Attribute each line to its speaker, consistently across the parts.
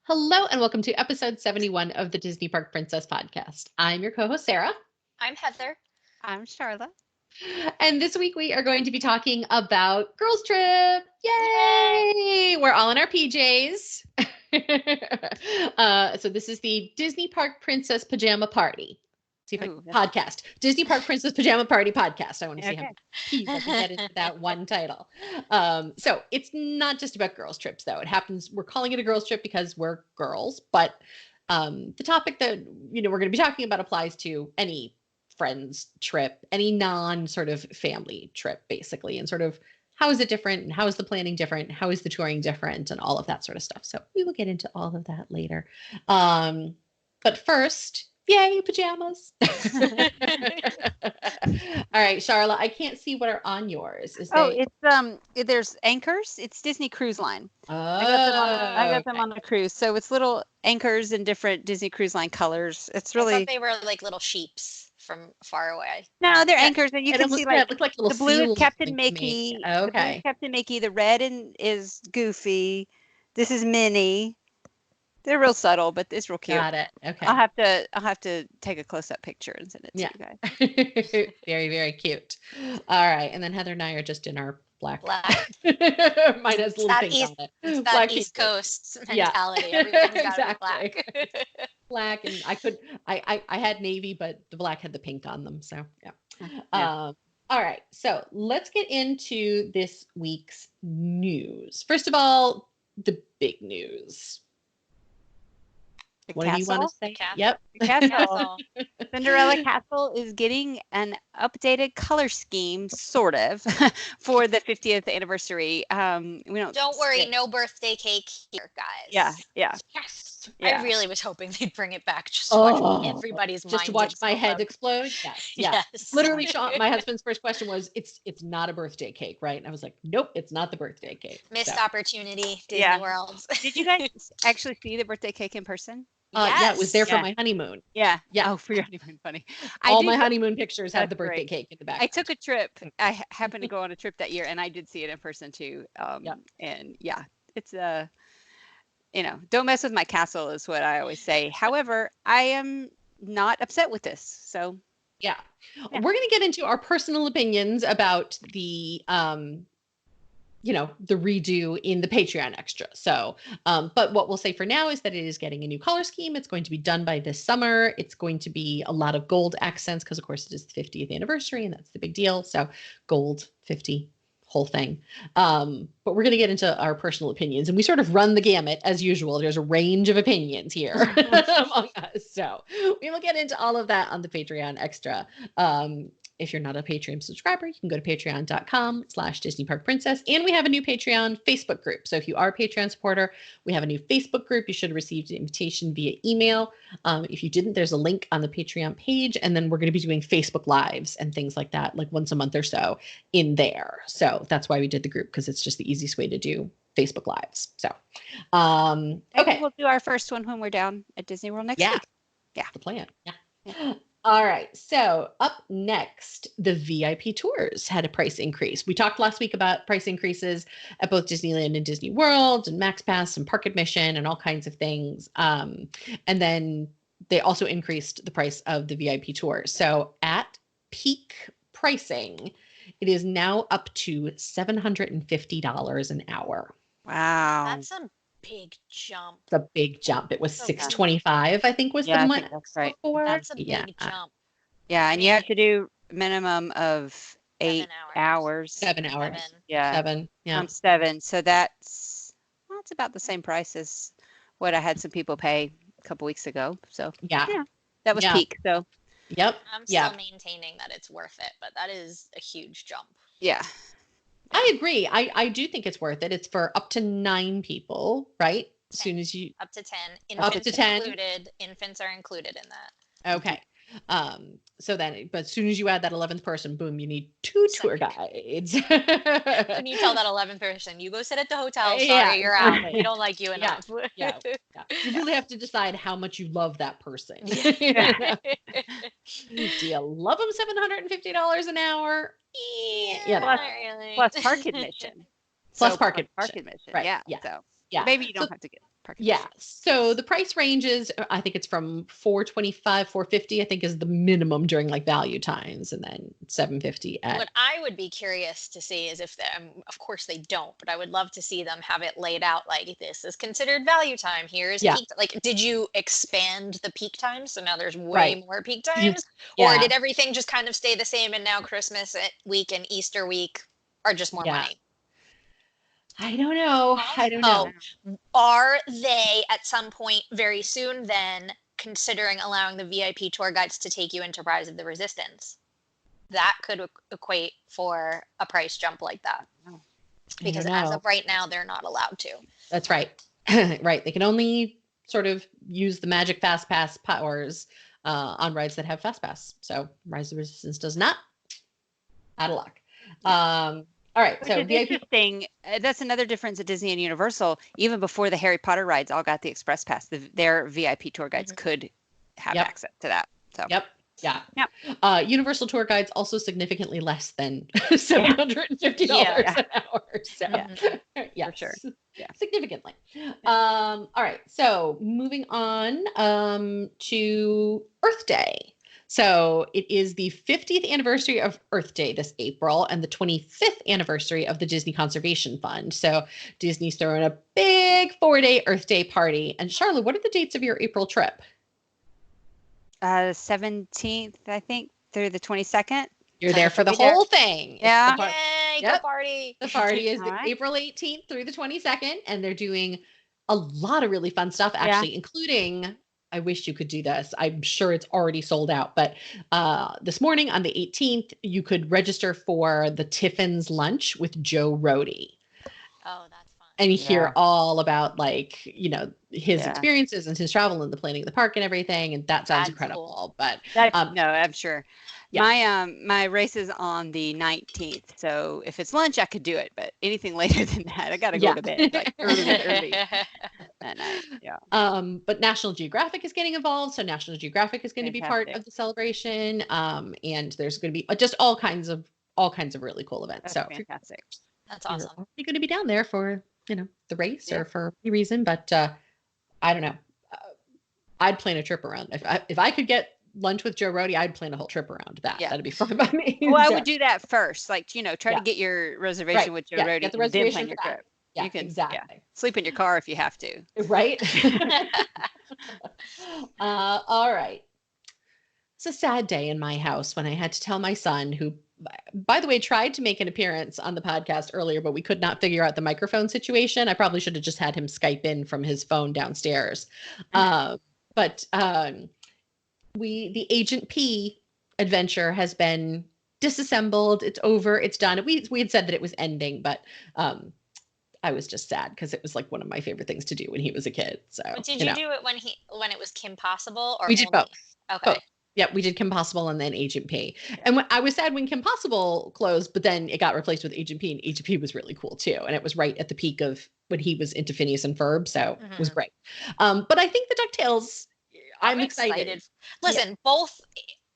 Speaker 1: Hello and welcome to episode 71 of the Disney Park Princess podcast. I'm your co-host, Sara.
Speaker 2: I'm Heather.
Speaker 3: I'm Sharla.
Speaker 1: And this week we are going to be talking about Girls Trip. Yay! We're all in our PJs. So this is the Disney Park Princess Pajama Party. See if podcast. Disney Park Princess Pajama Party podcast. I want to see how peas I can get into that one title. So it's not just about girls trips though. It happens, we're calling it a girls trip because we're girls, but the topic that we're going to be talking about applies to any friends trip, any non sort of family trip basically, and sort of how is it different and how is the planning different? How is the touring different and all of that sort of stuff. So we will get into all of that later. But first, yay, pajamas. All right, Sharla, I can't see what are on yours.
Speaker 3: There's anchors. It's Disney Cruise Line.
Speaker 1: Oh,
Speaker 3: I got them on the cruise. So it's little anchors in different Disney Cruise Line colors. It's really.
Speaker 2: I thought they were like little sheeps from far away.
Speaker 3: No, they're anchors, and you can see like
Speaker 1: the
Speaker 3: blue is Captain Mickey.
Speaker 1: Okay.
Speaker 3: The blue is Captain Mickey. The red is Goofy. This is Minnie. They're real subtle, but it's real cute.
Speaker 1: Got it. Okay.
Speaker 3: I'll have to take a close-up picture and send it to you
Speaker 1: guys. Very, very cute. All right. And then Heather and I are just in our black. Mine has little things on it.
Speaker 2: It's that black East Coast mentality. Yeah. Everything's gotta be black.
Speaker 1: Black, and I had navy, but the black had the pink on them. So yeah. All right. So let's get into this week's news. First of all, the big news. What do you want to say? Yep.
Speaker 3: The castle. Cinderella Castle is getting an updated color scheme, sort of, for the 50th anniversary.
Speaker 2: Don't worry, no birthday cake here, guys.
Speaker 3: Yeah.
Speaker 2: Yes. Yeah. I really was hoping they'd bring it back just to watch everybody's mind.
Speaker 1: Just to watch my head explode. Yes. Literally, Sean, my husband's first question was, "It's not a birthday cake, right?" And I was like, "Nope, it's not the birthday cake."
Speaker 2: Missed opportunity, Disney World.
Speaker 3: Did you guys actually see the birthday cake in person?
Speaker 1: Yes. Yeah, it was there for my honeymoon.
Speaker 3: Yeah. Oh, for your honeymoon, funny.
Speaker 1: All my honeymoon pictures had the birthday cake in the back.
Speaker 3: I took a trip. I happened to go on a trip that year, and I did see it in person too. And it's don't mess with my castle is what I always say. However, I am not upset with this. So
Speaker 1: yeah. We're going to get into our personal opinions about the the redo in the Patreon extra. So, but what we'll say for now is that it is getting a new color scheme. It's going to be done by this summer. It's going to be a lot of gold accents because, of course, it is the 50th anniversary and that's the big deal. So gold, 50, whole thing. But we're going to get into our personal opinions, and we sort of run the gamut as usual. There's a range of opinions here among us. So we will get into all of that on the Patreon extra. If you're not a Patreon subscriber, you can go to patreon.com/Disney Park Princess. And we have a new Patreon Facebook group. So if you are a Patreon supporter, we have a new Facebook group. You should have received an invitation via email. If you didn't, there's a link on the Patreon page. And then we're going to be doing Facebook Lives and things like that, like once a month or so in there. So that's why we did the group, because it's just the easiest way to do Facebook Lives. So, okay.
Speaker 3: We'll do our first one when we're down at Disney World next week.
Speaker 1: Yeah. The plan. Yeah. All right. So up next, the VIP tours had a price increase. We talked last week about price increases at both Disneyland and Disney World and Max Pass and Park Admission and all kinds of things. And then they also increased the price of the VIP tours. So at peak pricing, it is now up to $750 an hour.
Speaker 3: Wow.
Speaker 2: That's a big jump.
Speaker 1: It's a big jump. It was $625, I think was the month before.
Speaker 2: That's a big jump.
Speaker 3: Yeah, and you have to do minimum of 8 hours.
Speaker 1: 7 hours.
Speaker 3: Yeah.
Speaker 1: 7. Yeah.
Speaker 3: 7. So that's about the same price as what I had some people pay a couple weeks ago. So yeah, that was peak. So
Speaker 1: yep.
Speaker 2: I'm still maintaining that it's worth it, but that is a huge jump.
Speaker 3: Yeah.
Speaker 1: I agree. I do think it's worth it. It's for up to 9 people, right? As soon as you
Speaker 2: up to 10. Infants
Speaker 1: up to 10
Speaker 2: included. Infants are included in that.
Speaker 1: Okay. So then, but as soon as you add that 11th person, boom, you need 2 tour guides.
Speaker 2: When you tell that 11th person, you go sit at the hotel. Sorry, you're out. We don't like you enough.
Speaker 1: Yeah. You really have to decide how much you love that person.
Speaker 3: Yeah.
Speaker 1: Do you love them $750 an hour? Yeah.
Speaker 3: Plus park admission.
Speaker 1: Plus park
Speaker 3: admission.
Speaker 1: Right.
Speaker 3: Yeah.
Speaker 1: Yeah.
Speaker 3: So
Speaker 1: Yeah.
Speaker 3: Maybe you don't have to get parking.
Speaker 1: Yeah. So the price range is, I think it's from $425, $450, I think is the minimum during like value times, and then $750 at.
Speaker 2: What I would be curious to see is if of course they don't, but I would love to see them have it laid out like this is considered value time. Here's peak. Like, did you expand the peak times? So now there's way more peak times, or did everything just kind of stay the same and now Christmas week and Easter week are just more money?
Speaker 1: I don't know. I don't know.
Speaker 2: Are they at some point very soon then considering allowing the VIP tour guides to take you into Rise of the Resistance? That could equate for a price jump like that. Because as of right now, they're not allowed to.
Speaker 1: That's right. Right. They can only sort of use the magic fast pass powers on rides that have fast pass. So Rise of the Resistance does not. Out of luck. All right.
Speaker 3: Which
Speaker 1: so
Speaker 3: is interesting. That's another difference at Disney and Universal. Even before the Harry Potter rides all got the Express Pass, their VIP tour guides could have access to that. So.
Speaker 1: Yep. Yeah. Universal tour guides also significantly less than $750 an hour. So
Speaker 3: for sure.
Speaker 1: Yeah. Significantly. All right. So moving on to Earth Day. So it is the 50th anniversary of Earth Day this April and the 25th anniversary of the Disney Conservation Fund. So Disney's throwing a big 4-day Earth Day party. And Sharla, what are the dates of your April trip?
Speaker 3: 17th, I think, through the 22nd.
Speaker 1: You're there for the whole thing.
Speaker 3: Yeah.
Speaker 2: Yay, go party.
Speaker 1: The party is April 18th through the 22nd. And they're doing a lot of really fun stuff, actually, including... I wish you could do this. I'm sure it's already sold out. But this morning on the 18th, you could register for the Tiffin's lunch with Joe Rohde.
Speaker 2: Oh, that's fun.
Speaker 1: And you hear all about his experiences and his travel and the planning of the park and everything. And that sounds incredible. Cool. But
Speaker 3: no, I'm sure. Yeah. My race is on the 19th. So if it's lunch, I could do it. But anything later than that, I got to go to bed like early that night. Yeah.
Speaker 1: But National Geographic is getting involved. So National Geographic is going to be part of the celebration. And there's going to be just all kinds of really cool events.
Speaker 3: That's fantastic.
Speaker 2: That's awesome.
Speaker 1: You're going to be down there for, the race or for any reason. But I don't know. I'd plan a trip around. If I could get lunch with Joe Rohde, I'd plan a whole trip around that. Yeah. That'd be fun by me.
Speaker 3: Well, I would do that first. Like, try to get your reservation with Joe Rohde.
Speaker 1: Get the reservation
Speaker 3: then plan your trip.
Speaker 1: Yeah,
Speaker 3: you can
Speaker 1: exactly.
Speaker 3: Sleep in your car if you have to.
Speaker 1: Right. All right. It's a sad day in my house when I had to tell my son, who, by the way, tried to make an appearance on the podcast earlier, but we could not figure out the microphone situation. I probably should have just had him Skype in from his phone downstairs. But the Agent P adventure has been disassembled. It's over. It's done. We had said that it was ending, but I was just sad because it was like one of my favorite things to do when he was a kid. So
Speaker 2: but did you do it when it was Kim Possible, or
Speaker 1: we did both?
Speaker 2: Okay.
Speaker 1: Both. Yeah, we did Kim Possible and then Agent P. And I was sad when Kim Possible closed, but then it got replaced with Agent P, and Agent P was really cool too. And it was right at the peak of when he was into Phineas and Ferb, so it was great. But I think the DuckTales, I'm excited.
Speaker 2: Listen, both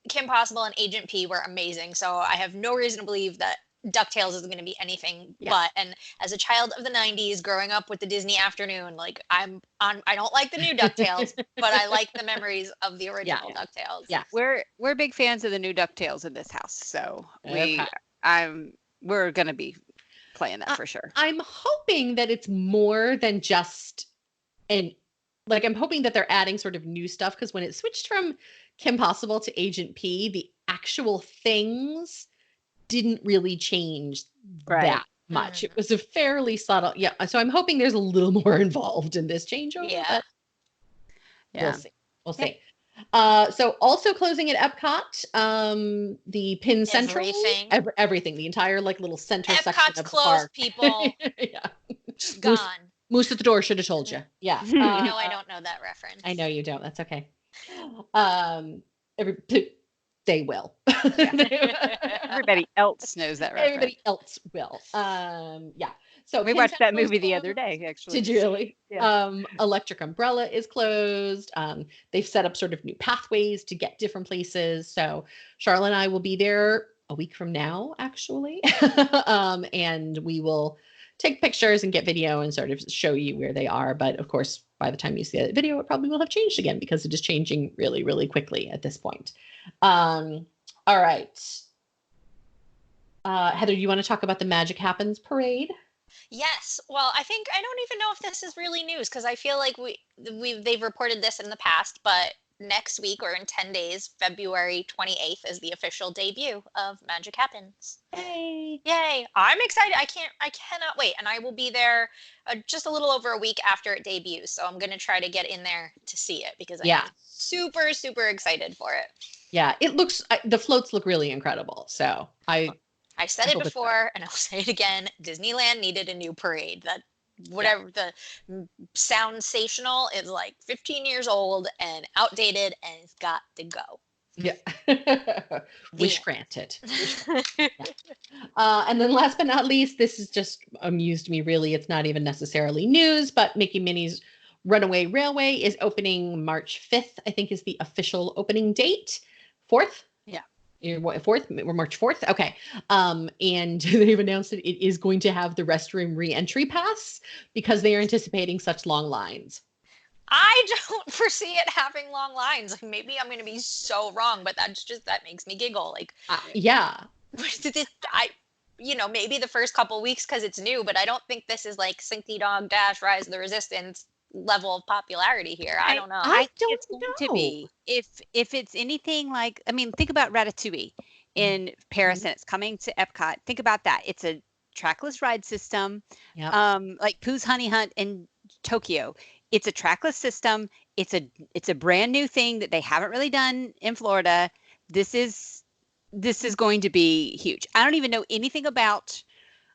Speaker 2: Kim Possible and Agent P were amazing, so I have no reason to believe that DuckTales is going to be anything but. And as a child of the 90s growing up with the Disney afternoon, like I don't like the new DuckTales, but I like the memories of the original DuckTales.
Speaker 1: Yeah.
Speaker 3: We're big fans of the new DuckTales in this house. So we're going to be playing that for sure.
Speaker 1: I'm hoping that it's more than just I'm hoping that they're adding sort of new stuff, because when it switched from Kim Possible to Agent P, the actual things didn't really change that much. It was a fairly subtle. Yeah. So I'm hoping there's a little more involved in this changeover.
Speaker 2: Yeah.
Speaker 1: We'll see. So also closing at Epcot, the Pin Central, everything, the entire little center section of the
Speaker 2: closed,
Speaker 1: park.
Speaker 2: People. Just gone.
Speaker 1: Moose at the door should have told you. Yeah.
Speaker 2: No, I don't know that reference.
Speaker 1: I know you don't. That's okay. They will.
Speaker 3: Everybody else knows that reference.
Speaker 1: Everybody else will. So
Speaker 3: we watched that movie the other day, actually.
Speaker 1: Did you really?
Speaker 3: Yeah.
Speaker 1: Electric Umbrella is closed. They've set up sort of new pathways to get different places. So Sharla and I will be there a week from now, actually. And we will take pictures and get video and sort of show you where they are. But of course, by the time you see the video, it probably will have changed again because it is changing really, really quickly at this point. All right. Heather, you want to talk about the Magic Happens parade?
Speaker 2: Yes. Well, I don't even know if this is really news because I feel like they've reported this in the past, but next week or in 10 days, February 28th is the official debut of Magic Happens.
Speaker 1: Yay.
Speaker 2: Yay. I'm excited. I cannot wait. And I will be there just a little over a week after it debuts. So I'm going to try to get in there to see it because I'm super, super excited for it.
Speaker 1: Yeah, the floats look really incredible. So I
Speaker 2: said it before and I'll say it again. Disneyland needed a new parade. That whatever the soundsational is like 15 years old and outdated and it's got to go.
Speaker 1: Yeah. Wish granted. Yeah. And then last but not least, this has just amused me really. It's not even necessarily news, but Mickey Minnie's Runaway Railway is opening March 5th, I think is the official opening date. 4th?
Speaker 2: Yeah.
Speaker 1: 4th or March 4th. Okay. And they've announced that it is going to have the restroom re-entry pass because they are anticipating such long lines.
Speaker 2: I don't foresee it having long lines. Like maybe I'm going to be so wrong, but that makes me giggle. Like,
Speaker 1: yeah.
Speaker 2: Maybe the first couple weeks because it's new, but I don't think this is like Slinky Dog Dash Rise of the Resistance level of popularity here. I don't know.
Speaker 3: I think it's going to be if it's anything like, I mean, think about Ratatouille in Paris and it's coming to Epcot. Think about that. It's a trackless ride system.
Speaker 1: Yep.
Speaker 3: Like Pooh's Honey Hunt in Tokyo. It's a trackless system. It's a brand new thing that they haven't really done in Florida. This is going to be huge. I don't even know anything about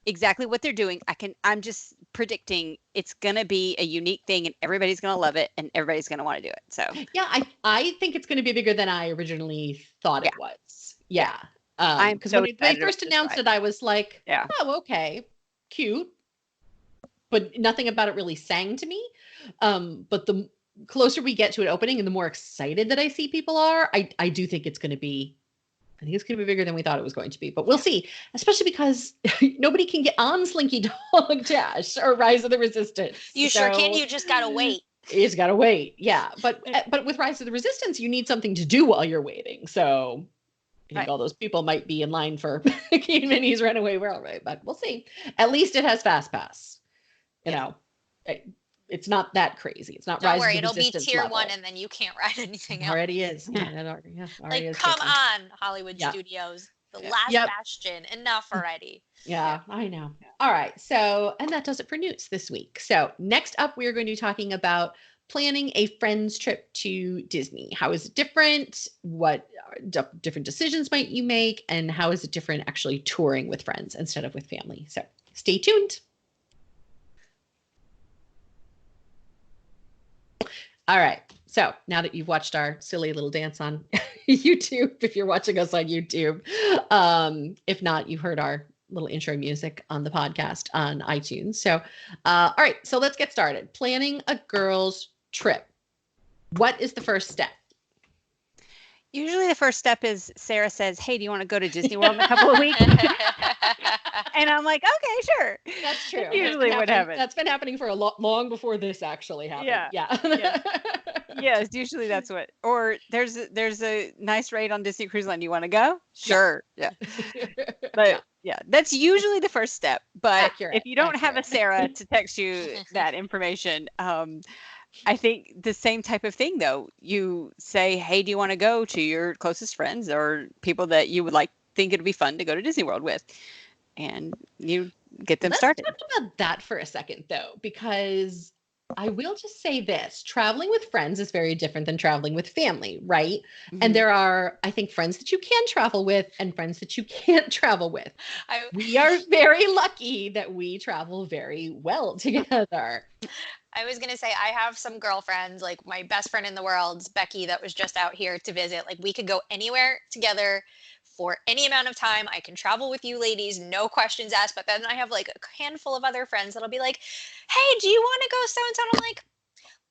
Speaker 3: exactly what they're doing. I'm just predicting it's going to be a unique thing and everybody's going to love it and everybody's going to want to do it. So
Speaker 1: yeah, I think it's going to be bigger than I originally thought it was. Yeah. Because
Speaker 3: so
Speaker 1: when they first announced it, I was like, oh, okay, cute. But nothing about it really sang to me. But the closer we get to it opening and the more excited that I see people are, I do think it's going to be, I think it's going to be bigger than we thought it was going to be, but we'll see, especially because nobody can get on Slinky Dog Dash or Rise of the Resistance.
Speaker 2: You sure can. You just got to wait.
Speaker 1: You just got to wait. Yeah. But with Rise of the Resistance, you need something to do while you're waiting. So I think all those people might be in line for Mickey and Minnie's Runaway Railway, but we'll see. At least it has Fast Pass. You know, it's not that crazy. It's not
Speaker 2: Don't
Speaker 1: Rise
Speaker 2: worry,
Speaker 1: of the Resistance
Speaker 2: it'll be tier
Speaker 1: level.
Speaker 2: 1 and then you can't ride anything else.
Speaker 1: Already is.
Speaker 2: Like, come on, Hollywood Studios. The last bastion. Enough already.
Speaker 1: Yeah, I know. All right. So, and that does it for news this week. So next up, we are going to be talking about planning a friend's trip to Disney. How is it different? What different decisions might you make? And how is it different actually touring with friends instead of with family? So stay tuned. All right. So now that you've watched our silly little dance on YouTube, if you're watching us on YouTube, if not, you heard our little intro music on the podcast on iTunes. So, all right. So let's get started. Planning a girl's trip. What is the first step?
Speaker 3: Usually the first step is Sara says, hey, do you want to go to Disney World in a couple of weeks? And I'm like, okay, sure.
Speaker 1: That's true.
Speaker 3: That's usually what happens.
Speaker 1: That's been happening for long before this actually happened.
Speaker 3: Yeah. Yes, usually that's what. Or there's a nice rate on Disney Cruise Line. You want to go? Sure. Yeah. But that's usually the first step. But if you don't have a Sara to text you that information, I think the same type of thing, though. You say, hey, do you want to go to your closest friends or people that you would think it'd be fun to go to Disney World with? And you get them started.
Speaker 1: Let's talk about that for a second, though, because I will just say this. Traveling with friends is very different than traveling with family, right? Mm-hmm. And there are, I think, friends that you can travel with and friends that you can't travel with. We are very lucky that we travel very well together.
Speaker 2: I was going to say, I have some girlfriends, like my best friend in the world, Becky, that was just out here to visit. Like, we could go anywhere together for any amount of time. I can travel with you ladies, no questions asked. But then I have like a handful of other friends that'll be like, hey, do you want to go so-and-so? And I'm like,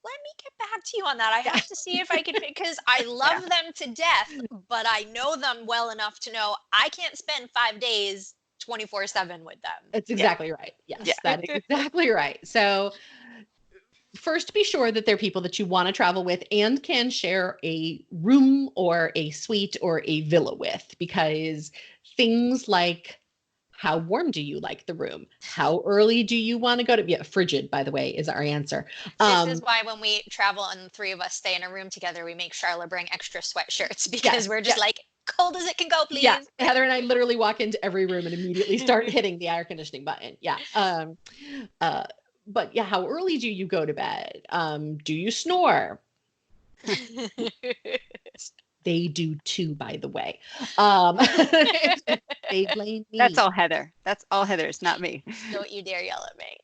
Speaker 2: let me get back to you on that. I have to see if I can, because I love them to death, but I know them well enough to know I can't spend 5 days 24/7 with them.
Speaker 1: That's exactly right. Yes, that is exactly right. So first, be sure that they're people that you want to travel with and can share a room or a suite or a villa with, because things like, how warm do you like the room? How early do you want to go to? Yeah, frigid, by the way, is our answer.
Speaker 2: This is why when we travel and the three of us stay in a room together, we make Sharla bring extra sweatshirts, because we're just like, cold as it can go, please.
Speaker 1: Yeah, Heather and I literally walk into every room and immediately start hitting the air conditioning button. Yeah. But yeah, how early do you go to bed? Do you snore? They do too, by the way. They blame me.
Speaker 3: That's all Heather. That's all Heather. It's not me.
Speaker 2: Don't you dare yell at me.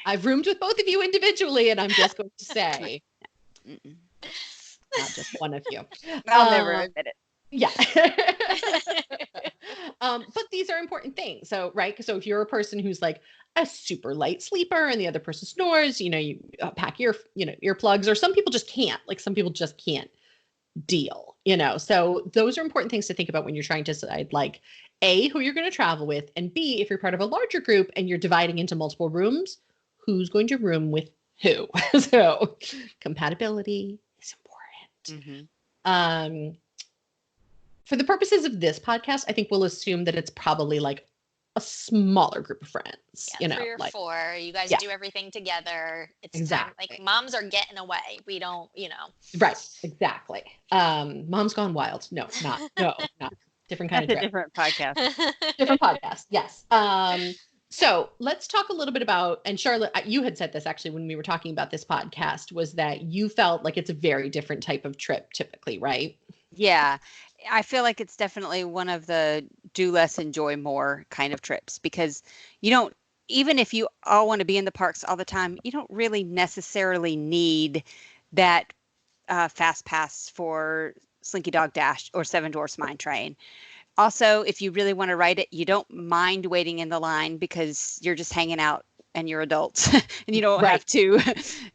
Speaker 1: I've roomed with both of you individually, and I'm just going to say, not just one of you.
Speaker 3: I'll never admit it.
Speaker 1: Yeah. But these are important things. So, right. So if you're a person who's like a super light sleeper and the other person snores, you pack earplugs, or some people just can't, like some people just can't deal, so those are important things to think about when you're trying to decide, like, A, who you're going to travel with, and B, if you're part of a larger group and you're dividing into multiple rooms, who's going to room with who. So compatibility is important.
Speaker 3: Mm-hmm.
Speaker 1: For the purposes of this podcast, I think we'll assume that it's probably like a smaller group of friends.
Speaker 2: 3 or 4. You guys do everything together. It's
Speaker 1: exactly
Speaker 2: time, like, moms are getting away. We don't,
Speaker 1: Right. Exactly. Mom's Gone Wild. No, not different kind
Speaker 3: That's
Speaker 1: of trip.
Speaker 3: a different podcast.
Speaker 1: Different podcast. Yes. So let's talk a little bit about, and Sharla, you had said this actually when we were talking about this podcast, was that you felt like it's a very different type of trip typically, right?
Speaker 3: Yeah. I feel like it's definitely one of the do less, enjoy more kind of trips, because even if you all want to be in the parks all the time, you don't really necessarily need that fast pass for Slinky Dog Dash or Seven Dwarfs Mine Train. Also, if you really want to ride it, you don't mind waiting in the line because you're just hanging out and you're adults and you don't have to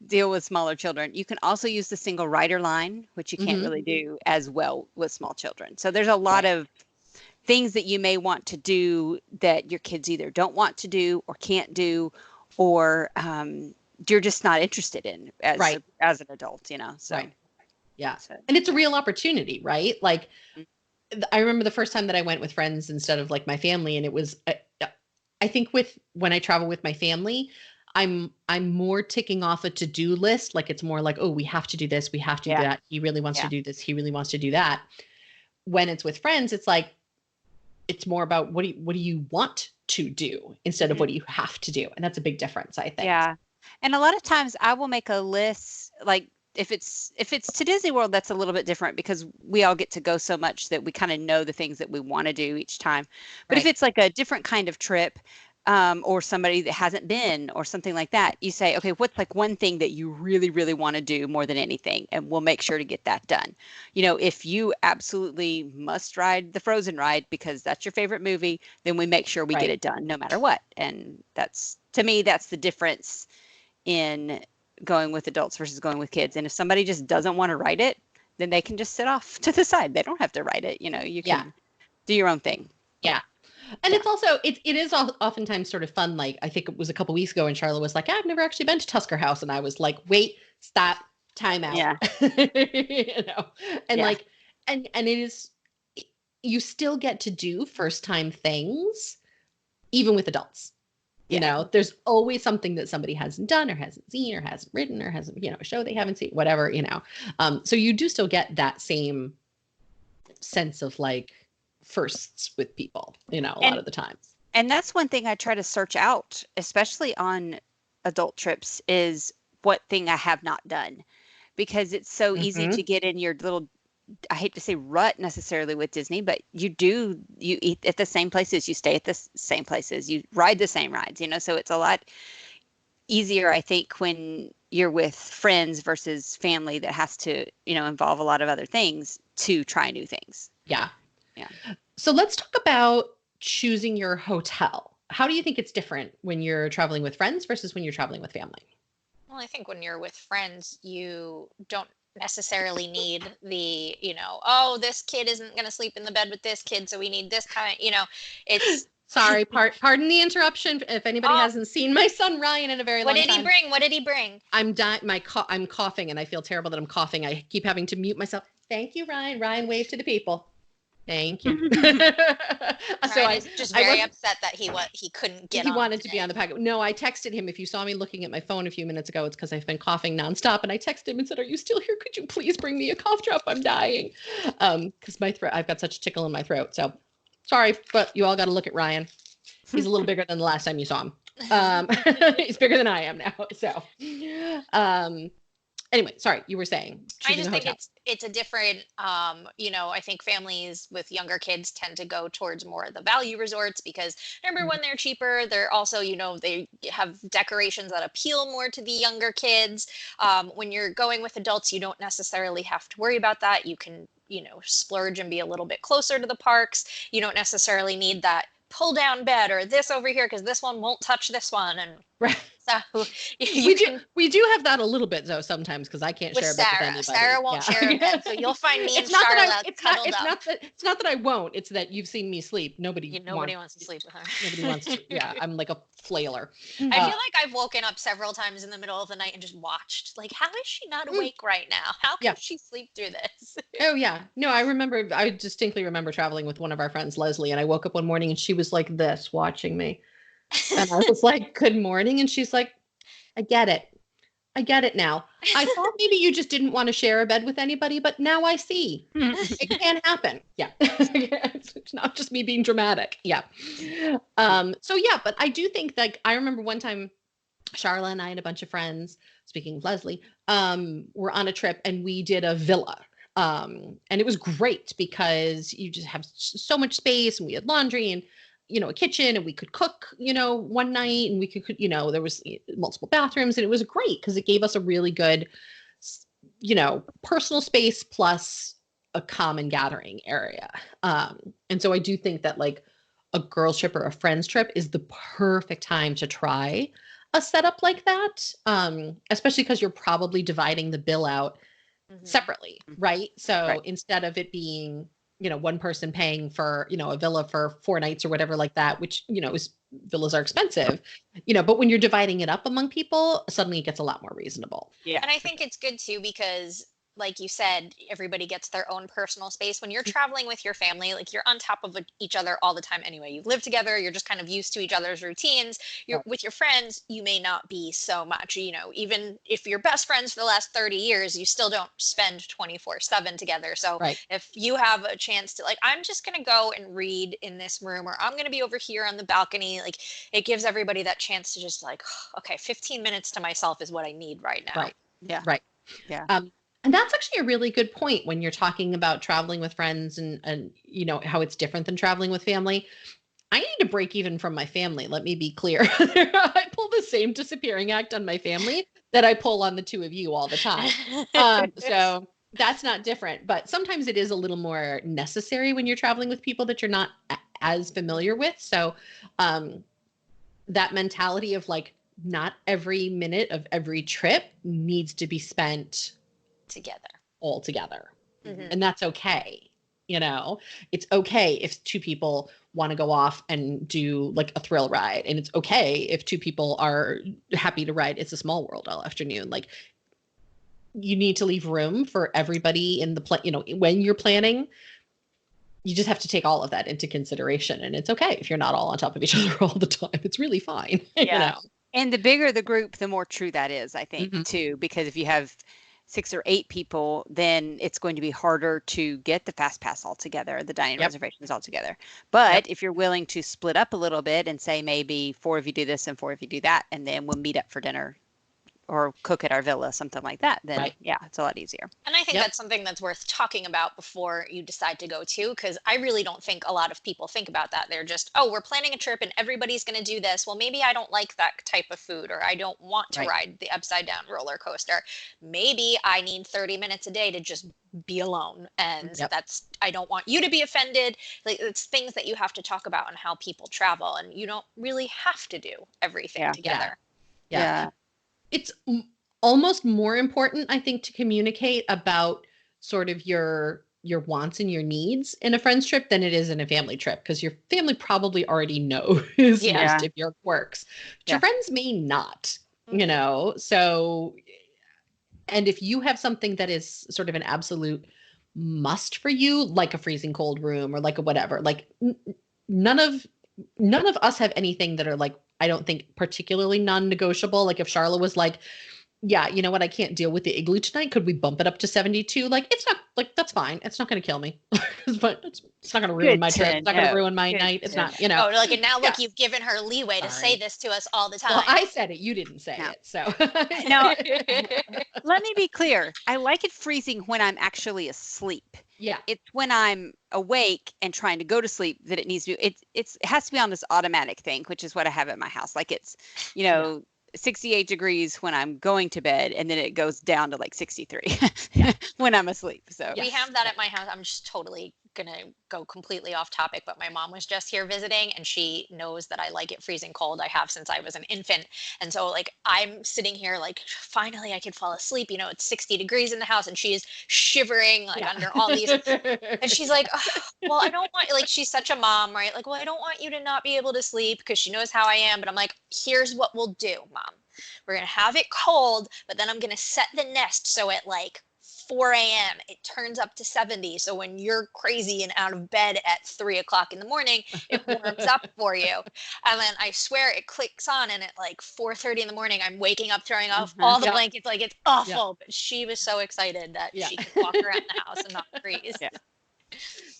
Speaker 3: deal with smaller children. You can also use the single rider line, which you can't really do as well with small children. So there's a lot of things that you may want to do that your kids either don't want to do or can't do, or you're just not interested in as an adult, so.
Speaker 1: Right. Yeah. And it's a real opportunity, right? Like, I remember the first time that I went with friends instead of like my family, and it was, I think when I travel with my family, I'm more ticking off a to-do list. Like, it's more like, oh, we have to do this. We have to do that. He really wants to do this. He really wants to do that. When it's with friends, it's like, it's more about what do you want to do instead of what do you have to do. And that's a big difference, I think.
Speaker 3: Yeah. And a lot of times I will make a list, like, if it's to Disney World, that's a little bit different because we all get to go so much that we kind of know the things that we want to do each time. But if it's like a different kind of trip, or somebody that hasn't been or something like that, you say, okay, what's like one thing that you really, really want to do more than anything? And we'll make sure to get that done. If you absolutely must ride the Frozen ride because that's your favorite movie, then we make sure we get it done no matter what. And to me, that's the difference in going with adults versus going with kids. And if somebody just doesn't want to ride it, then they can just sit off to the side. They don't have to ride it. You can do your own thing.
Speaker 1: Yeah. And it's also, it is oftentimes sort of fun. Like, I think it was a couple weeks ago and Sharla was like, I've never actually been to Tusker House. And I was like, wait, stop, time out.
Speaker 3: Yeah.
Speaker 1: And like, and it is, you still get to do first time things, even with adults. There's always something that somebody hasn't done or hasn't seen or hasn't written or hasn't, a show they haven't seen, whatever, so you do still get that same sense of like firsts with people, a lot of the times.
Speaker 3: And that's one thing I try to search out, especially on adult trips, is what thing I have not done, because it's so easy to get in your little, I hate to say rut necessarily with Disney, but you eat at the same places, you stay at the same places, you ride the same rides, so it's a lot easier, I think, when you're with friends versus family that has to, involve a lot of other things to try new things.
Speaker 1: Yeah. Yeah. So let's talk about choosing your hotel. How do you think it's different when you're traveling with friends versus when you're traveling with family?
Speaker 2: Well, I think when you're with friends, you don't necessarily need the, oh, this kid isn't going to sleep in the bed with this kid, so we need this kind, it's.
Speaker 1: Sorry, pardon the interruption. If anybody
Speaker 2: Oh,
Speaker 1: hasn't seen my son Ryan in a very long time.
Speaker 2: What did he bring?
Speaker 1: I'm dying. I'm coughing, and I feel terrible that I'm coughing. I keep having to mute myself. Thank you, Ryan. Ryan, wave to the people. Thank you.
Speaker 2: So I was just very upset that he couldn't get.
Speaker 1: He wanted to be on the packet. No, I texted him. If you saw me looking at my phone a few minutes ago, it's because I've been coughing nonstop. And I texted him and said, "Are you still here? Could you please bring me a cough drop? I'm dying." Because my throat, I've got such a tickle in my throat. So sorry, but you all got to look at Ryan. He's a little bigger than the last time you saw him. He's bigger than I am now. So, anyway, sorry, you were saying.
Speaker 2: I just think it's a different, I think families with younger kids tend to go towards more of the value resorts because remember when they're cheaper, they're also, they have decorations that appeal more to the younger kids. When you're going with adults, you don't necessarily have to worry about that. You can, splurge and be a little bit closer to the parks. You don't necessarily need that pull down bed or this over here because this one won't touch this one. And
Speaker 1: right.
Speaker 2: So
Speaker 1: we do have that a little bit though sometimes because I can't share a bed with anybody.
Speaker 2: Sarah won't share a bed, so you'll find me and Sharla cuddled up.
Speaker 1: It's not that I won't. It's that you've seen me sleep. Nobody
Speaker 2: wants to sleep with her.
Speaker 1: Nobody wants to. Yeah, I'm like a flailer.
Speaker 2: I feel like I've woken up several times in the middle of the night and just watched. Like, how is she not awake right now? How can she sleep through this?
Speaker 1: Oh yeah, no, I distinctly remember traveling with one of our friends, Leslie, and I woke up one morning and she was like this, watching me. And I was like, "Good morning," and she's like, I get it now. I thought maybe you just didn't want to share a bed with anybody, but now I see it can happen. Yeah. It's not just me being dramatic. Yeah. So yeah, but I do think that I remember one time Sharla and I and a bunch of friends, speaking of Leslie, were on a trip and we did a villa. And it was great because you just have so much space and we had laundry and a kitchen and we could cook, one night and we could, there was multiple bathrooms and it was great because it gave us a really good, personal space plus a common gathering area. And so I do think that like a girls trip or a friends trip is the perfect time to try a setup like that. Especially because you're probably dividing the bill out separately, right? So instead of it being one person paying for, a villa for 4 nights or whatever like that, which, villas are expensive, but when you're dividing it up among people, suddenly it gets a lot more reasonable.
Speaker 2: Yeah. And I think it's good too, because like you said, everybody gets their own personal space. When you're traveling with your family, like you're on top of each other all the time anyway. You live together, you're just kind of used to each other's routines. With your friends, you may not be so much, even if you're best friends for the last 30 years, you still don't spend 24/7 together. So if you have a chance to like, I'm just going to go and read in this room, or I'm going to be over here on the balcony, like it gives everybody that chance to just like, okay, 15 minutes to myself is what I need right now.
Speaker 1: Right. Yeah. Right. Yeah. And that's actually a really good point when you're talking about traveling with friends and how it's different than traveling with family. I need to break even from my family. Let me be clear. I pull the same disappearing act on my family that I pull on the two of you all the time. So that's not different, but sometimes it is a little more necessary when you're traveling with people that you're not as familiar with. So that mentality of like, not every minute of every trip needs to be spent all together. And that's okay. It's okay if 2 people want to go off and do like a thrill ride, and it's okay if 2 people are happy to ride It's a Small World all afternoon. Like you need to leave room for everybody in the when you're planning. You just have to take all of that into consideration, and it's okay if you're not all on top of each other all the time. It's really fine.
Speaker 3: And the bigger the group, the more true that is, I think, too, because if you have 6 or 8 people, then it's going to be harder to get the fast pass all together, the dining reservations all together. But if you're willing to split up a little bit and say maybe 4 of you do this and 4 of you do that, and then we'll meet up for dinner or cook at our villa, something like that, then it's a lot easier.
Speaker 2: And I think that's something that's worth talking about before you decide to go to, because I really don't think a lot of people think about that. They're just, oh, we're planning a trip and everybody's going to do this. Well, maybe I don't like that type of food, or I don't want to ride the upside down roller coaster. Maybe I need 30 minutes a day to just be alone. And I don't want you to be offended. Like it's things that you have to talk about on how people travel, and you don't really have to do everything together.
Speaker 1: Yeah. It's almost more important, I think, to communicate about sort of your wants and your needs in a friend's trip than it is in a family trip, because your family probably already knows most of your quirks. But your friends may not, you know? So, and if you have something that is sort of an absolute must for you, like a freezing cold room or like a whatever, like none of us have anything that are like, I don't think particularly non-negotiable. Like if Sharla was like, yeah, you know what? I can't deal with the igloo tonight. Could we bump it up to 72? Like, it's not like, that's fine. It's not going to kill me. But it's not going to ruin my trip. It's not going to ruin my night. It's not, you know.
Speaker 2: Oh, like, and now look, you've given her leeway to say this to us all the time.
Speaker 1: Well, I said it. You didn't say it. So
Speaker 3: no, let me be clear. I like it freezing when I'm actually asleep.
Speaker 1: Yeah.
Speaker 3: It's when I'm awake and trying to go to sleep that it needs to be, it has to be on this automatic thing, which is what I have at my house. Like it's, you know, 68 degrees when I'm going to bed, and then it goes down to like 63 when I'm asleep. So
Speaker 2: we have that at my house. I'm just totally gonna go completely off topic, but my mom was just here visiting, and she knows that I like it freezing cold. I have since I was an infant. And so like I'm sitting here like, finally I could fall asleep. You know, it's 60 degrees in the house, and she's shivering like under all these. And she's like, oh, well, I don't want, like, she's such a mom, right? Like, well, I don't want you to not be able to sleep because she knows how I am. But I'm like, here's what we'll do, Mom. We're going to have it cold, but then I'm going to set the nest so at like 4 a.m. it turns up to 70. So when you're crazy and out of bed at 3 o'clock in the morning, it warms up for you. And then I swear it clicks on, and at like 4:30 in the morning, I'm waking up, throwing off all the blankets. Like, it's awful. But she was so excited that she could walk around the house and not freeze.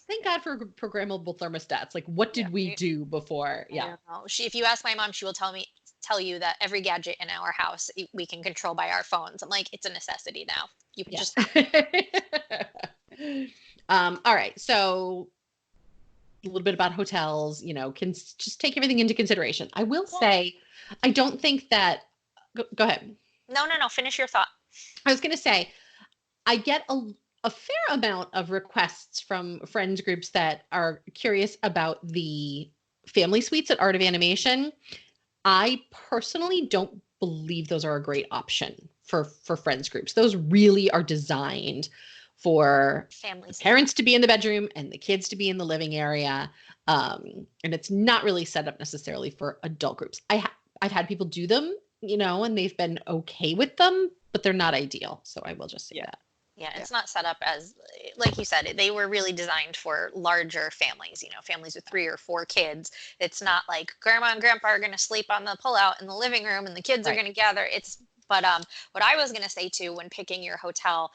Speaker 1: Thank God for programmable thermostats. Like, what did we do before?
Speaker 2: If you ask my mom, she will tell you that every gadget in our house we can control by our phones. I'm like, it's a necessity now. You can just.
Speaker 1: All right. So a little bit about hotels, you know, can just take everything into consideration. I will say, I don't think that. Go ahead.
Speaker 2: No. Finish your thought.
Speaker 1: I was going to say, I get a fair amount of requests from friends groups that are curious about the family suites at Art of Animation. I personally don't believe those are a great option for friends groups. Those really are designed for families, parents to be in the bedroom and the kids to be in the living area. And it's not really set up necessarily for adult groups. I've had people do them, you know, and they've been okay with them, but they're not ideal. So I will just say that.
Speaker 2: Yeah, it's not set up as, like you said, they were really designed for larger families, you know, families with 3 or 4 kids. It's not like grandma and grandpa are going to sleep on the pullout in the living room and the kids are going to gather. But what I was going to say too, when picking your hotel,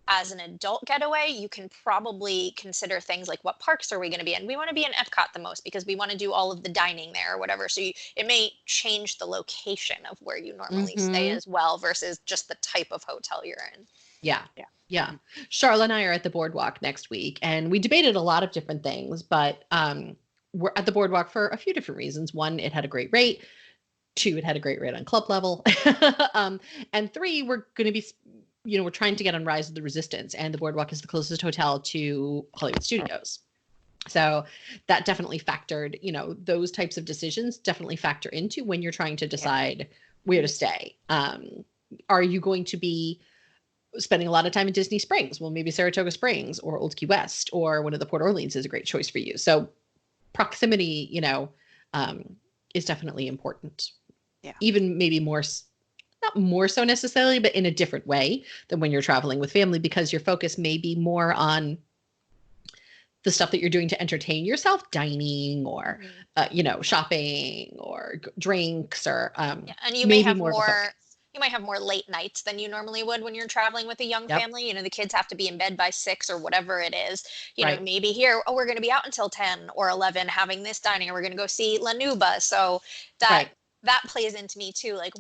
Speaker 2: as an adult getaway, you can probably consider things like, what parks are we going to be in? We want to be in Epcot the most because we want to do all of the dining there or whatever. So it may change the location of where you normally stay as well versus just the type of hotel you're in.
Speaker 1: Yeah. Sharla and I are at the boardwalk next week, and we debated a lot of different things, but we're at the boardwalk for a few different reasons. 1, it had a great rate. 2, it had a great rate on club level. And 3, we're going to be, you know, we're trying to get on Rise of the Resistance, and the boardwalk is the closest hotel to Hollywood Studios. So that definitely factored, you know, those types of decisions definitely factor into when you're trying to decide where to stay. Are you going to be spending a lot of time in Disney Springs? Well, maybe Saratoga Springs or Old Key West or one of the Port Orleans is a great choice for you. So proximity, you know, is definitely important. Even maybe not more so necessarily, but in a different way than when you're traveling with family, because your focus may be more on the stuff that you're doing to entertain yourself, dining or, you know, shopping or drinks or
Speaker 2: and you may have more. You might have more late nights than you normally would when you're traveling with a young family. You know, the kids have to be in bed by 6 or whatever it is. You know, maybe here, we're going to be out until 10 or 11 having this dining, or we're going to go see La Nuba. So that plays into me too. Like,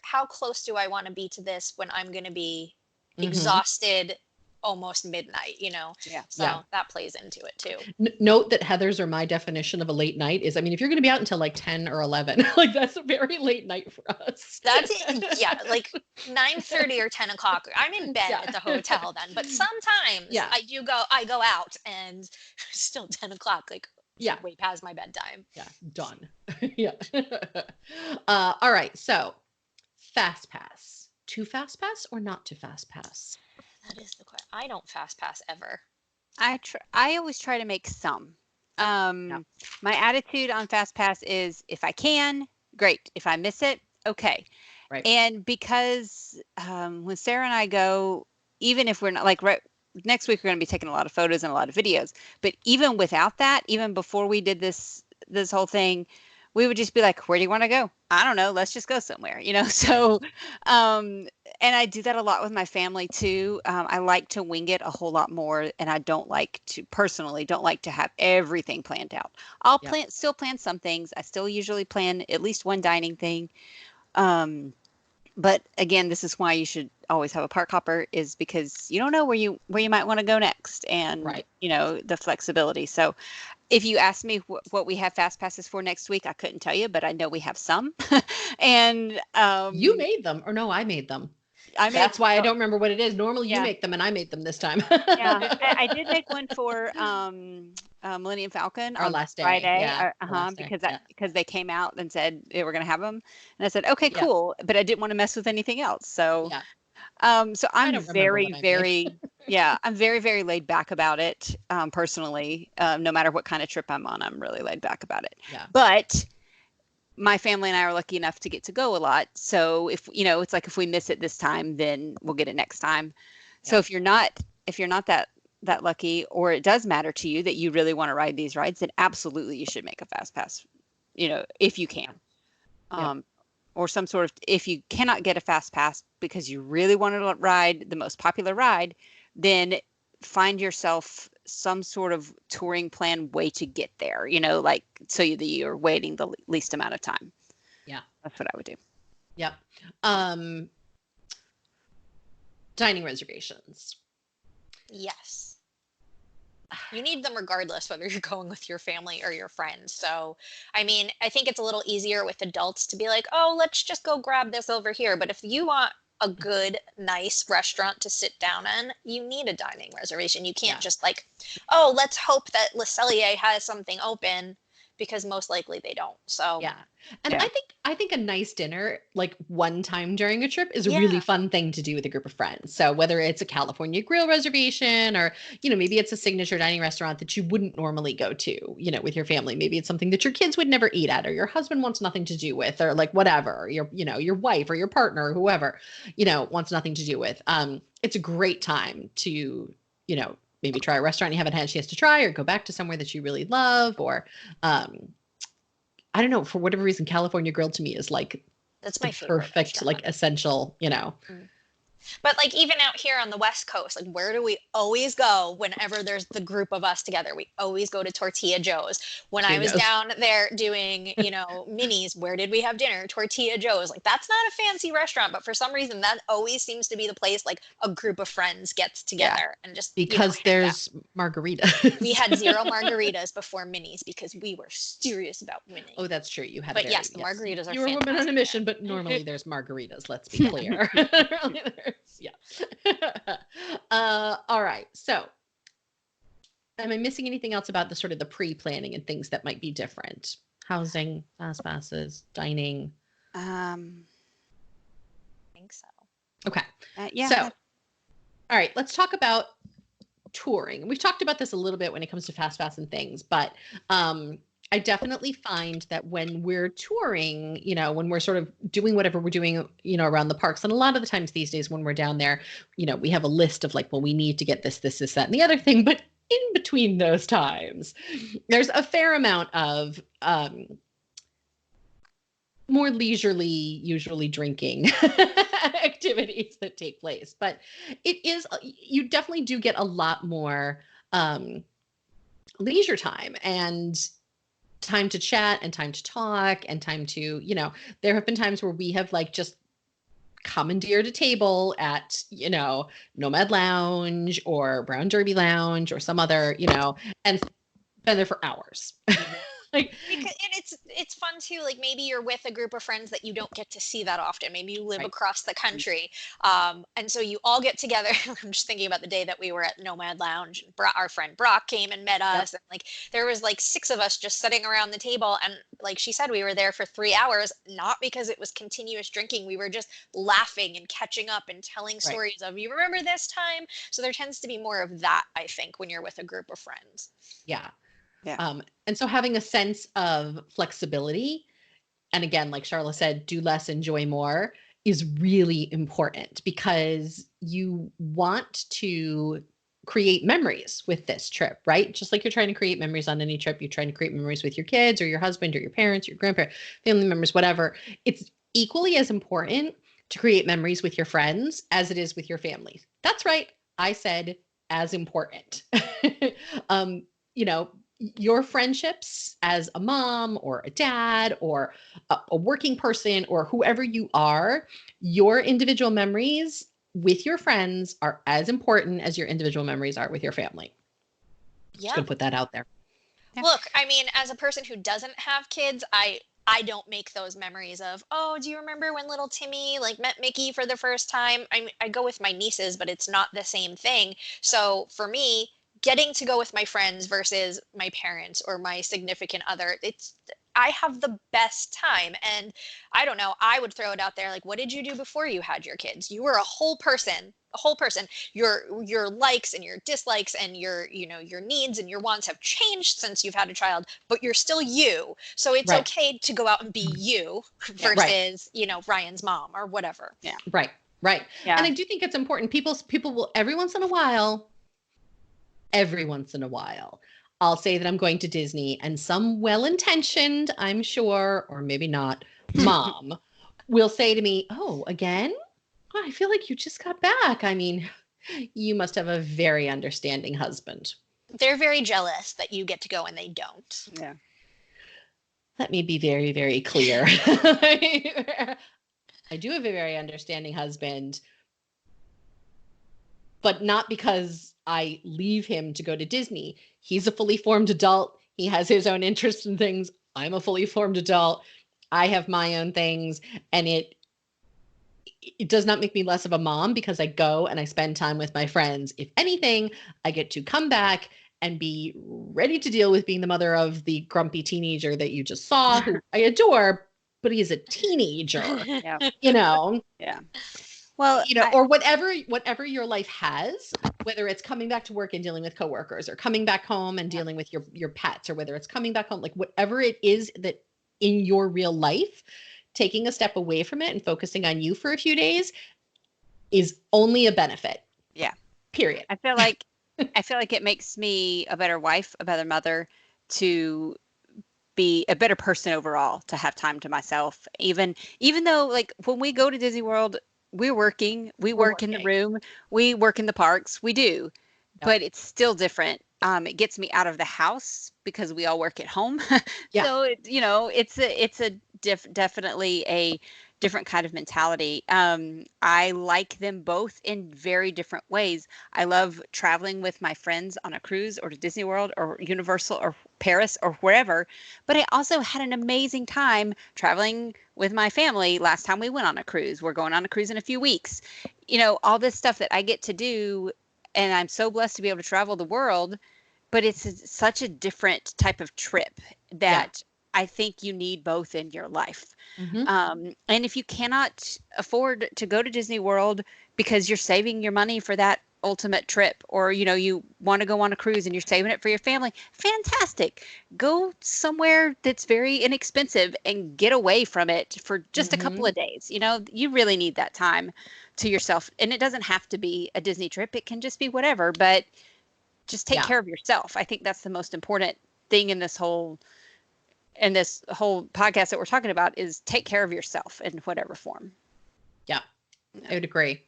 Speaker 2: how close do I want to be to this when I'm going to be exhausted almost midnight, you know? So that plays into it too.
Speaker 1: Note that Heather's or my definition of a late night is, I mean, if you're going to be out until like 10 or 11, like that's a very late night for us.
Speaker 2: That's it. Yeah. Like 9:30 or 10 o'clock. I'm in bed at the hotel then, but sometimes I go out and still 10 o'clock, like way past my bedtime.
Speaker 1: Done. All right. So fast pass. To fast pass or not to fast pass?
Speaker 2: That is the question. I don't fast pass ever.
Speaker 3: I always try to make some. My attitude on fast pass is if I can, great. If I miss it, okay.
Speaker 1: Right.
Speaker 3: And because when Sara and I go, even if we're not like next week, we're going to be taking a lot of photos and a lot of videos. But even without that, even before we did this whole thing, we would just be like, where do you want to go? I don't know. Let's just go somewhere, you know? So, and I do that a lot with my family too. I like to wing it a whole lot more. And I don't like to have everything planned out. I'll still plan some things. I still usually plan at least one dining thing. But again, this is why you should always have a park hopper, is because you don't know where you might want to go next, and you know, the flexibility. So if you ask me what we have fast passes for next week, I couldn't tell you, but I know we have some. And
Speaker 1: you made them, or no, I made them. That's why I don't remember what it is. Normally you make them, and I made them this time.
Speaker 3: Yeah, I did make one for Millennium Falcon
Speaker 1: our
Speaker 3: on
Speaker 1: last day.
Speaker 3: Friday. Because they came out and said they were going to have them, and I said, okay, cool, but I didn't want to mess with anything else. So, so I'm very, very, I'm very, very laid back about it. Personally, no matter what kind of trip I'm on, I'm really laid back about it. Yeah. But my family and I are lucky enough to get to go a lot. So if, you know, it's like, if we miss it this time, then we'll get it next time. Yeah. So if you're not that lucky, or it does matter to you that you really want to ride these rides, then absolutely you should make a fast pass, you know, if you can. Or some sort of, if you cannot get a fast pass because you really want to ride the most popular ride, then find yourself some sort of touring plan way to get there, you know, like, so that you're waiting the least amount of time.
Speaker 1: Yeah.
Speaker 3: That's what I would do.
Speaker 1: Yep. Dining reservations.
Speaker 2: Yes. You need them regardless, whether you're going with your family or your friends. So, I mean, I think it's a little easier with adults to be like, oh, let's just go grab this over here. But if you want a good, nice restaurant to sit down in, you need a dining reservation. You can't just like, oh, let's hope that Le Cellier has something open, because most likely they don't. So
Speaker 1: and I think a nice dinner, like one time during a trip, is a really fun thing to do with a group of friends. So whether it's a California Grill reservation, or, you know, maybe it's a signature dining restaurant that you wouldn't normally go to, you know, with your family. Maybe it's something that your kids would never eat at, or your husband wants nothing to do with, or like whatever, your, you know, your wife or your partner or whoever, you know, wants nothing to do with. It's a great time to, you know, maybe try a restaurant you haven't had a chance to try, or go back to somewhere that you really love, or I don't know, for whatever reason, California Grill to me is like,
Speaker 2: that's my favorite
Speaker 1: perfect,
Speaker 2: restaurant.
Speaker 1: like essential, you know.
Speaker 2: But like, even out here on the West Coast, like, where do we always go whenever there's the group of us together? We always go to Tortilla Joe's. When I was down there doing, you know, Minnie's, where did we have dinner? Tortilla Joe's. Like, that's not a fancy restaurant, but for some reason that always seems to be the place like a group of friends gets together and just,
Speaker 1: because there's margaritas.
Speaker 2: We had 0 margaritas before Minnie's because we were serious about winning.
Speaker 1: Oh, that's true. You had,
Speaker 2: but yes, the margaritas are.
Speaker 1: You were a woman on a mission, but normally there's margaritas. Let's be clear. All right. So, am I missing anything else about the sort of the pre-planning and things that might be different? Housing, fast passes, dining.
Speaker 2: I think so.
Speaker 1: Okay. So, all right. Let's talk about touring. We've talked about this a little bit when it comes to fast pass and things, but I definitely find that when we're touring, you know, when we're sort of doing whatever we're doing, you know, around the parks, and a lot of the times these days when we're down there, you know, we have a list of like, well, we need to get this, that, and the other thing. But in between those times, there's a fair amount of more leisurely, usually drinking activities that take place. But it is, you definitely do get a lot more leisure time, and time to chat, and time to talk, and time to, you know, there have been times where we have like just commandeered a table at, you know, Nomad Lounge or Brown Derby Lounge or some other, you know, and been there for hours. Like,
Speaker 2: and it's fun too. Like maybe you're with a group of friends that you don't get to see that often. Maybe you live across the country, and so you all get together. I'm just thinking about the day that we were at Nomad Lounge. And our friend Brock came and met us, and like there was like 6 of us just sitting around the table, and like she said, we were there for 3 hours, not because it was continuous drinking. We were just laughing and catching up and telling stories of, you remember this time? So there tends to be more of that, I think, when you're with a group of friends.
Speaker 1: Yeah.
Speaker 3: Yeah.
Speaker 1: And so having a sense of flexibility, and again, like Sharla said, do less, enjoy more, is really important, because you want to create memories with this trip, right? Just like you're trying to create memories on any trip, you're trying to create memories with your kids or your husband or your parents, your grandparents, family members, whatever. It's equally as important to create memories with your friends as it is with your family. That's right. I said as important. You know, your friendships as a mom or a dad or a working person or whoever you are, your individual memories with your friends are as important as your individual memories are with your family. Just gonna put that out there.
Speaker 3: Yeah.
Speaker 2: Look, I mean, as a person who doesn't have kids, I don't make those memories of, oh, do you remember when little Timmy like met Mickey for the first time? I go with my nieces, but it's not the same thing. So for me, getting to go with my friends versus my parents or my significant other, I have the best time. And I don't know, I would throw it out there like, what did you do before you had your kids? You were a whole person, a whole person. Your likes and your dislikes and your, you know, your needs and your wants have changed since you've had a child, but you're still you. So it's okay to go out and be you versus, you know, Ryan's mom or whatever.
Speaker 3: Yeah.
Speaker 1: Right.
Speaker 3: Yeah.
Speaker 1: And I do think it's important. People will every once in a while, I'll say that I'm going to Disney, and some well-intentioned, I'm sure, or maybe not, mom will say to me, "Oh, again? Oh, I feel like you just got back. I mean, you must have a very understanding husband."
Speaker 2: They're very jealous that you get to go and they don't.
Speaker 3: Yeah.
Speaker 1: Let me be very, very clear. I do have a very understanding husband, but not because I leave him to go to Disney. He's a fully formed adult. He has his own interests and things. I'm a fully formed adult. I have my own things, and it does not make me less of a mom because I go and I spend time with my friends. If anything, I get to come back and be ready to deal with being the mother of the grumpy teenager that you just saw, who I adore, but he is a teenager.
Speaker 3: Yeah.
Speaker 1: You know.
Speaker 3: Yeah. Well,
Speaker 1: you know, or whatever your life has, whether it's coming back to work and dealing with coworkers, or coming back home and dealing with your pets, or whether it's coming back home, like whatever it is that in your real life, taking a step away from it and focusing on you for a few days is only a benefit.
Speaker 3: Yeah.
Speaker 1: Period.
Speaker 3: I feel like it makes me a better wife, a better mother, to be a better person overall, to have time to myself. Even though, like, when we go to Disney World, we're working. We work in the room. We work in the parks. We do. Yep. But it's still different. It gets me out of the house because we all work at home.
Speaker 1: Yeah.
Speaker 3: So, it's definitely a different kind of mentality. I like them both in very different ways. I love traveling with my friends on a cruise or to Disney World or Universal or Paris or wherever. But I also had an amazing time traveling with my family last time we went on a cruise. We're going on a cruise in a few weeks. You know, all this stuff that I get to do, and I'm so blessed to be able to travel the world, but it's such a different type of trip that I think you need both in your life.
Speaker 1: Mm-hmm.
Speaker 3: And if you cannot afford to go to Disney World because you're saving your money for that ultimate trip, or, you know, you want to go on a cruise and you're saving it for your family, fantastic. Go somewhere that's very inexpensive and get away from it for just a couple of days. You know, you really need that time to yourself. And it doesn't have to be a Disney trip. It can just be whatever, but just take care of yourself. I think that's the most important thing in this whole podcast that we're talking about, is take care of yourself in whatever form.
Speaker 1: Yeah, I would agree.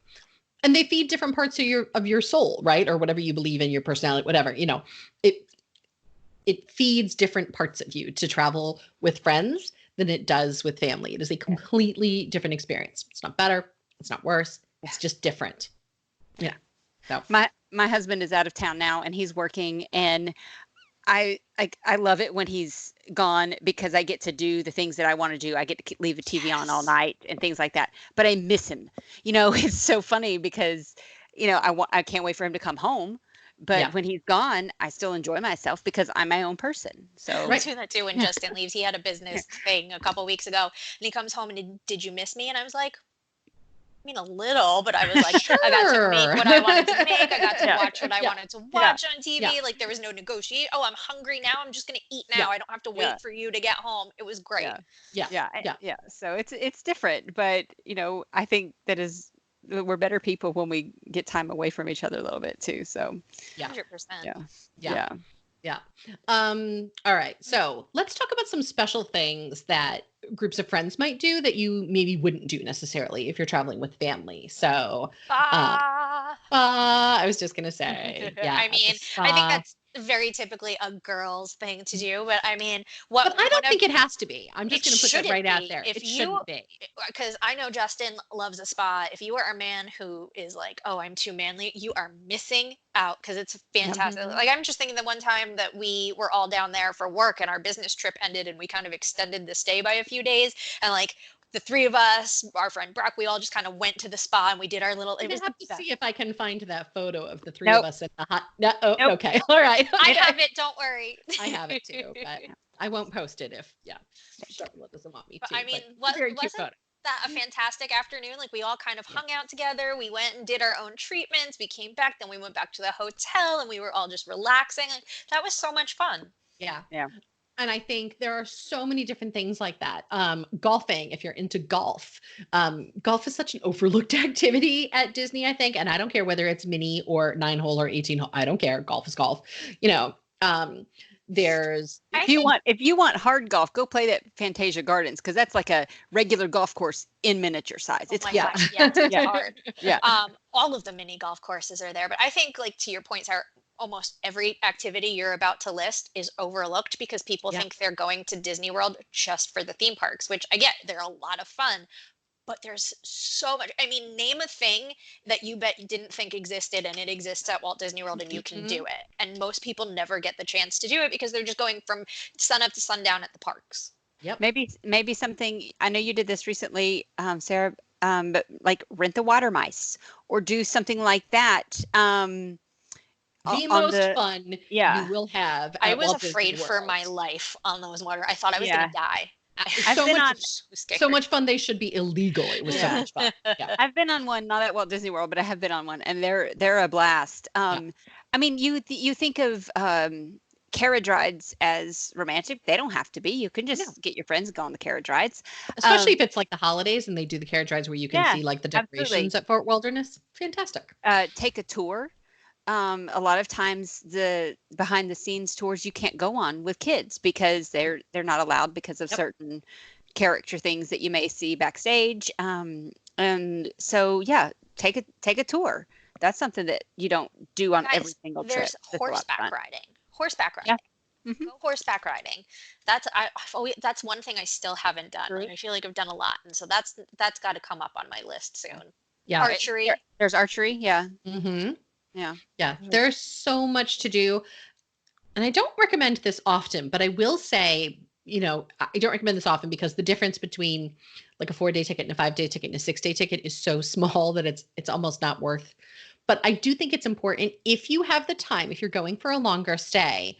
Speaker 1: And they feed different parts of your soul, right? Or whatever you believe in, your personality, whatever, you know, it feeds different parts of you to travel with friends than it does with family. It is a completely different experience. It's not better. It's not worse. It's just different. Yeah. So
Speaker 3: my husband is out of town now and he's working, and I love it when he's gone because I get to do the things that I want to do. I get to leave the TV on all night and things like that. But I miss him. It's so funny because, I can't wait for him to come home. But when he's gone, I still enjoy myself because I'm my own person. So
Speaker 2: I do that too. When Justin leaves, he had a business thing a couple weeks ago, and he comes home and did you miss me? And I was like, I mean, a little, but I was like,
Speaker 1: Sure.
Speaker 2: I got to make what I wanted to make. I got to watch what I wanted to watch on TV.
Speaker 1: Yeah.
Speaker 2: Like there was no negotiate. Oh, I'm hungry now. I'm just going to eat now. I don't have to wait for you to get home. It was great.
Speaker 3: Yeah. So it's different, but I think we're better people when we get time away from each other a little bit too. So
Speaker 2: 100%.
Speaker 1: Yeah. All right. So let's talk about some special things that groups of friends might do that you maybe wouldn't do necessarily if you're traveling with family. So, I was just going to say,
Speaker 2: I mean, I think that's very typically a girl's thing to do, but I mean,
Speaker 1: but I don't think it has to be. I'm just going to put that right out there.
Speaker 2: It
Speaker 1: shouldn't be.
Speaker 2: Because I know Justin loves a spa. If you are a man who is like, oh, I'm too manly, you are missing out because it's fantastic. Like I'm just thinking the one time that we were all down there for work and our business trip ended and we kind of extended the stay by a few days, and like the three of us, our friend Brock, we all just kind of went to the spa and we did our little.
Speaker 1: I have to see if I can find that photo of the three of us at the hot. No, okay, all right.
Speaker 2: I have it. Don't worry.
Speaker 1: I have it too, but I won't post it if Sharla doesn't want me to.
Speaker 2: I mean, wasn't that a fantastic afternoon? Like we all kind of hung out together. We went and did our own treatments. We came back, then we went back to the hotel, and we were all just relaxing. Like that was so much fun.
Speaker 1: Yeah. And I think there are so many different things like that. Golfing, if you're into golf. Golf is such an overlooked activity at Disney, I think. And I don't care whether it's mini or 9-hole or 18-hole. I don't care. Golf is golf. There's
Speaker 3: if you want hard golf, go play that Fantasia Gardens because that's like a regular golf course in miniature size.
Speaker 2: It's hard. All of the mini golf courses are there, but I think like to your point, Sarah, almost every activity you're about to list is overlooked because people think they're going to Disney World just for the theme parks, which I get. They're a lot of fun, but there's so much. I mean, name a thing that you bet you didn't think existed and it exists at Walt Disney World and you can do it. And most people never get the chance to do it because they're just going from sun up to sundown at the parks.
Speaker 1: Yep.
Speaker 3: Maybe something, I know you did this recently, Sarah, but like rent the water mice or do something like that.
Speaker 1: The most fun you will have.
Speaker 2: I was afraid for my life on those water. I thought I was going to die.
Speaker 1: So much fun. They should be illegal. It was so much fun. Yeah.
Speaker 3: I've been on one, not at Walt Disney World, but I have been on one, and they're a blast. I mean, you think of carriage rides as romantic. They don't have to be. You can just get your friends and go on the carriage rides,
Speaker 1: especially if it's like the holidays and they do the carriage rides where you can see like the decorations at Fort Wilderness. Fantastic.
Speaker 3: Take a tour. A lot of times the behind the scenes tours you can't go on with kids because they're not allowed because of certain character things that you may see backstage. And so take a tour. That's something that you don't do on every single trip.
Speaker 2: There's horseback riding. Yeah. Go horseback riding. That's one thing I still haven't done. Like, I feel like I've done a lot, and so that's got to come up on my list soon.
Speaker 1: Yeah.
Speaker 2: Archery.
Speaker 3: There's archery. Yeah.
Speaker 1: Mm-hmm. Yeah. There's so much to do. And I don't recommend this often, but I will say, I don't recommend this often because the difference between like a 4-day ticket and a 5-day ticket and a 6-day ticket is so small that it's almost not worth. But I do think it's important if you have the time, if you're going for a longer stay,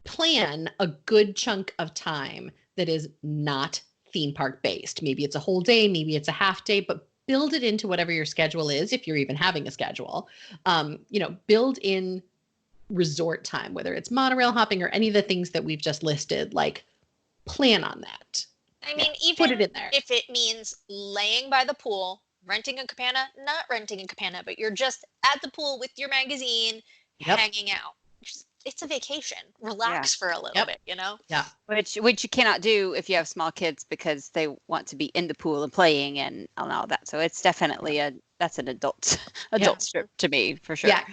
Speaker 1: plan a good chunk of time that is not theme park based. Maybe it's a whole day, maybe it's a half day, but build it into whatever your schedule is, if you're even having a schedule. Build in resort time, whether it's monorail hopping or any of the things that we've just listed, like plan on that.
Speaker 2: I mean, even
Speaker 1: put it in there.
Speaker 2: If it means laying by the pool, renting a cabana, not renting a cabana, but you're just at the pool with your magazine, hanging out. It's a vacation. Relax for a little bit,
Speaker 1: Yeah.
Speaker 3: Which you cannot do if you have small kids because they want to be in the pool and playing and all that. So it's definitely that's an adult trip to me for sure.
Speaker 1: Yeah.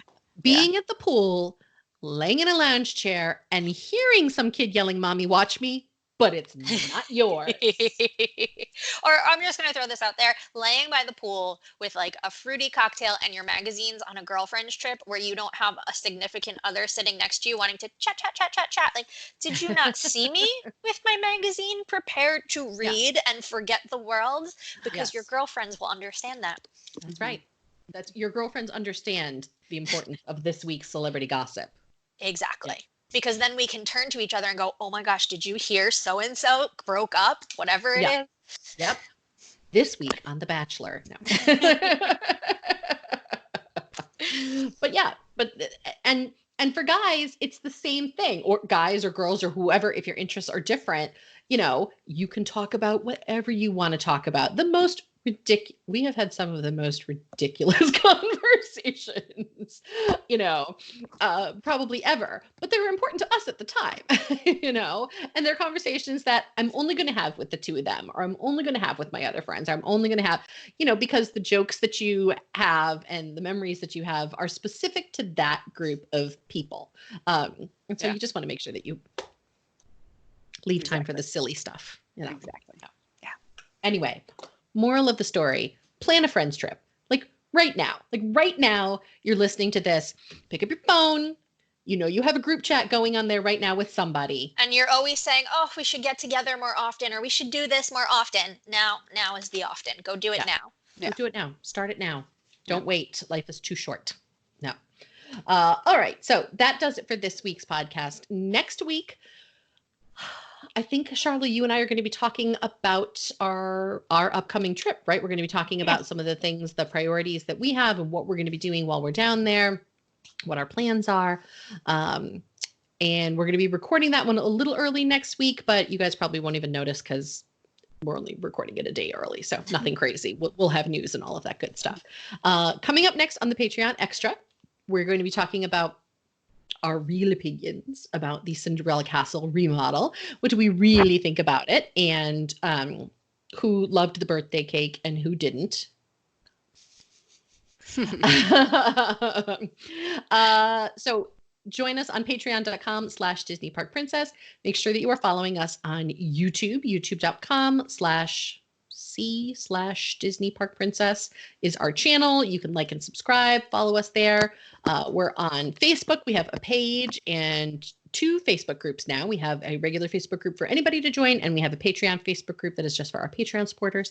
Speaker 1: Being at the pool, laying in a lounge chair and hearing some kid yelling, "Mommy, watch me." but it's not yours.
Speaker 2: Or I'm just going to throw this out there, laying by the pool with like a fruity cocktail and your magazines on a girlfriend's trip where you don't have a significant other sitting next to you wanting to chat. Like, did you not see me with my magazine prepared to read and forget the world? Because your girlfriends will understand that.
Speaker 1: That's right. That's your girlfriends understand the importance of this week's celebrity gossip.
Speaker 2: Exactly. Yeah. Because then we can turn to each other and go, oh my gosh, did you hear so-and-so broke up? Whatever it is.
Speaker 1: Yep. This week on The Bachelor. No. And for guys, it's the same thing. Or guys or girls or whoever, if your interests are different, you can talk about whatever you want to talk about. The most ridiculous. We have had some of the most ridiculous conversations, probably ever. But they were important to us at the time, and they're conversations that I'm only going to have with the two of them, or I'm only going to have with my other friends. Or I'm only going to have, because the jokes that you have and the memories that you have are specific to that group of people. And so you just want to make sure that you leave time for the silly stuff.
Speaker 3: Exactly.
Speaker 1: Yeah. Anyway, moral of the story, plan a friend's trip. Like right now, you're listening to this, pick up your phone. You have a group chat going on there right now with somebody.
Speaker 2: And you're always saying, oh, we should get together more often, or we should do this more often. Now is the often. Go do it now.
Speaker 1: Go do it now. Start it now. Don't wait. Life is too short. No. All right. So that does it for this week's podcast. Next week, I think, Sharla, you and I are going to be talking about our upcoming trip, right? We're going to be talking about some of the things, the priorities that we have and what we're going to be doing while we're down there, what our plans are. And we're going to be recording that one a little early next week, but you guys probably won't even notice because we're only recording it a day early. So nothing crazy. We'll have news and all of that good stuff. Coming up next on the Patreon Extra, we're going to be talking about our real opinions about the Cinderella Castle remodel. What do we really think about it? And who loved the birthday cake and who didn't? So join us on patreon.com/Disney Park Princess. Make sure that you are following us on YouTube, youtube.com/C/Disney Park Princess is our channel. You can like and subscribe, follow us there. We're on Facebook. We have a page and 2 Facebook groups now. We have a regular Facebook group for anybody to join, and we have a Patreon Facebook group that is just for our Patreon supporters.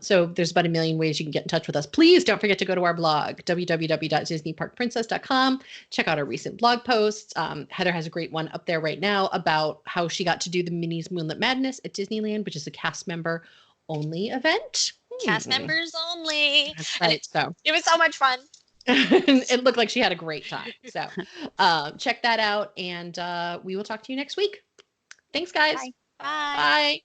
Speaker 1: So there's about a million ways you can get in touch with us. Please don't forget to go to our blog, www.disneyparkprincess.com. Check out our recent blog posts. Heather has a great one up there right now about how she got to do the Minnie's Moonlit Madness at Disneyland, which is a cast member only event.
Speaker 2: Cast members only.
Speaker 1: That's right.
Speaker 2: And it was so much fun.
Speaker 1: It looked like she had a great time. So check that out, and we will talk to you next week. Thanks, guys.
Speaker 2: Bye. Bye.
Speaker 1: Bye.